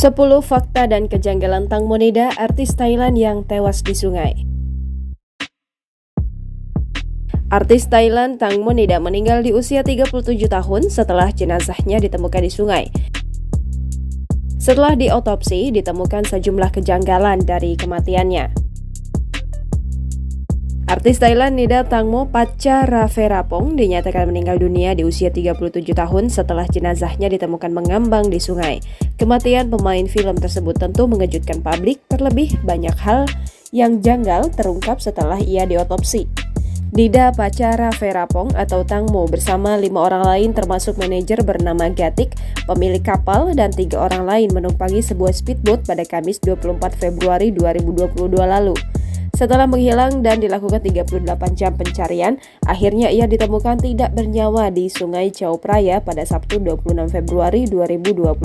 10 fakta dan kejanggalan Tang Monida, artis Thailand yang tewas di sungai. Artis Thailand Tang Monida meninggal di usia 37 tahun setelah jenazahnya ditemukan di sungai. Setelah diotopsi, ditemukan sejumlah kejanggalan dari kematiannya. Artis Thailand Nida Tangmo Patcharathepong dinyatakan meninggal dunia di usia 37 tahun setelah jenazahnya ditemukan mengambang di sungai. Kematian pemain film tersebut tentu mengejutkan publik, terlebih banyak hal yang janggal terungkap setelah ia diotopsi. Nida Patcharathepong atau Tangmo bersama 5 orang lain termasuk manajer bernama Gatik, pemilik kapal, dan 3 orang lain menumpangi sebuah speedboat pada Kamis 24 Februari 2022 lalu. Setelah menghilang dan dilakukan 38 jam pencarian, akhirnya ia ditemukan tidak bernyawa di Sungai Chao Phraya pada Sabtu 26 Februari 2022.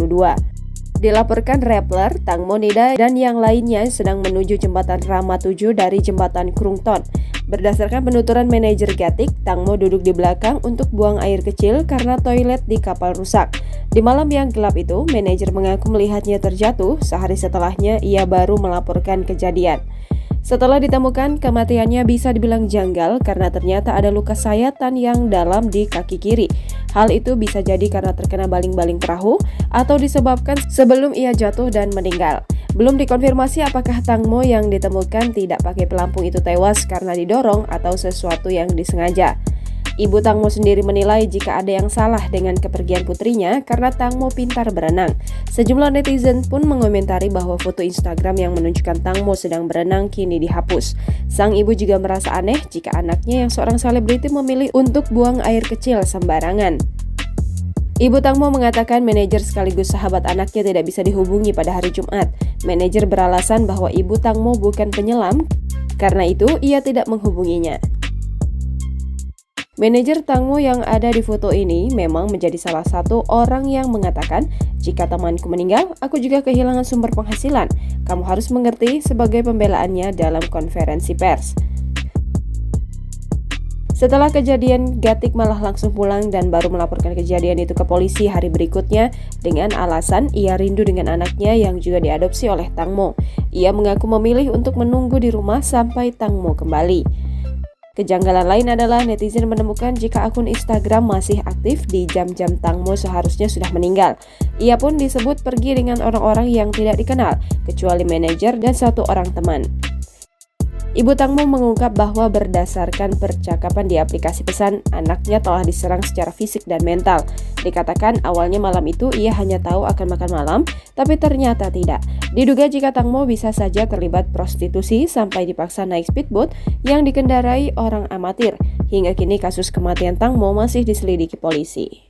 Dilaporkan Rappler, Tang Monida dan yang lainnya sedang menuju jembatan Rama 7 dari jembatan Krungton. Berdasarkan penuturan manajer Gatik, Tangmo duduk di belakang untuk buang air kecil karena toilet di kapal rusak. Di malam yang gelap itu, manajer mengaku melihatnya terjatuh. Sehari setelahnya, ia baru melaporkan kejadian. Setelah ditemukan, kematiannya bisa dibilang janggal karena ternyata ada luka sayatan yang dalam di kaki kiri. Hal itu bisa jadi karena terkena baling-baling perahu atau disebabkan sebelum ia jatuh dan meninggal. Belum dikonfirmasi apakah Tangmo yang ditemukan tidak pakai pelampung itu tewas karena didorong atau sesuatu yang disengaja. Ibu Tangmo sendiri menilai jika ada yang salah dengan kepergian putrinya karena Tangmo pintar berenang. Sejumlah netizen pun mengomentari bahwa foto Instagram yang menunjukkan Tangmo sedang berenang kini dihapus. Sang ibu juga merasa aneh jika anaknya yang seorang selebriti memilih untuk buang air kecil sembarangan. Ibu Tangmo mengatakan manajer sekaligus sahabat anaknya tidak bisa dihubungi pada hari Jumat. Manajer beralasan bahwa ibu Tangmo bukan penyelam, karena itu ia tidak menghubunginya. Manajer Tangmo yang ada di foto ini memang menjadi salah satu orang yang mengatakan, "Jika temanku meninggal, aku juga kehilangan sumber penghasilan. Kamu harus mengerti," sebagai pembelaannya dalam konferensi pers. Setelah kejadian, Gatik malah langsung pulang dan baru melaporkan kejadian itu ke polisi hari berikutnya dengan alasan ia rindu dengan anaknya yang juga diadopsi oleh Tangmo. Ia mengaku memilih untuk menunggu di rumah sampai Tangmo kembali. Kejanggalan lain adalah netizen menemukan jika akun Instagram masih aktif di jam-jam Tangmo seharusnya sudah meninggal. Ia pun disebut pergi dengan orang-orang yang tidak dikenal, kecuali manajer dan 1 orang teman. Ibu Tangmo mengungkap bahwa berdasarkan percakapan di aplikasi pesan, anaknya telah diserang secara fisik dan mental. Dikatakan awalnya malam itu ia hanya tahu akan makan malam, tapi ternyata tidak. Diduga jika Tangmo bisa saja terlibat prostitusi sampai dipaksa naik speedboat yang dikendarai orang amatir. Hingga kini kasus kematian Tangmo masih diselidiki polisi.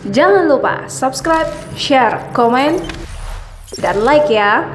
Jangan lupa subscribe, share, komen, dan like ya!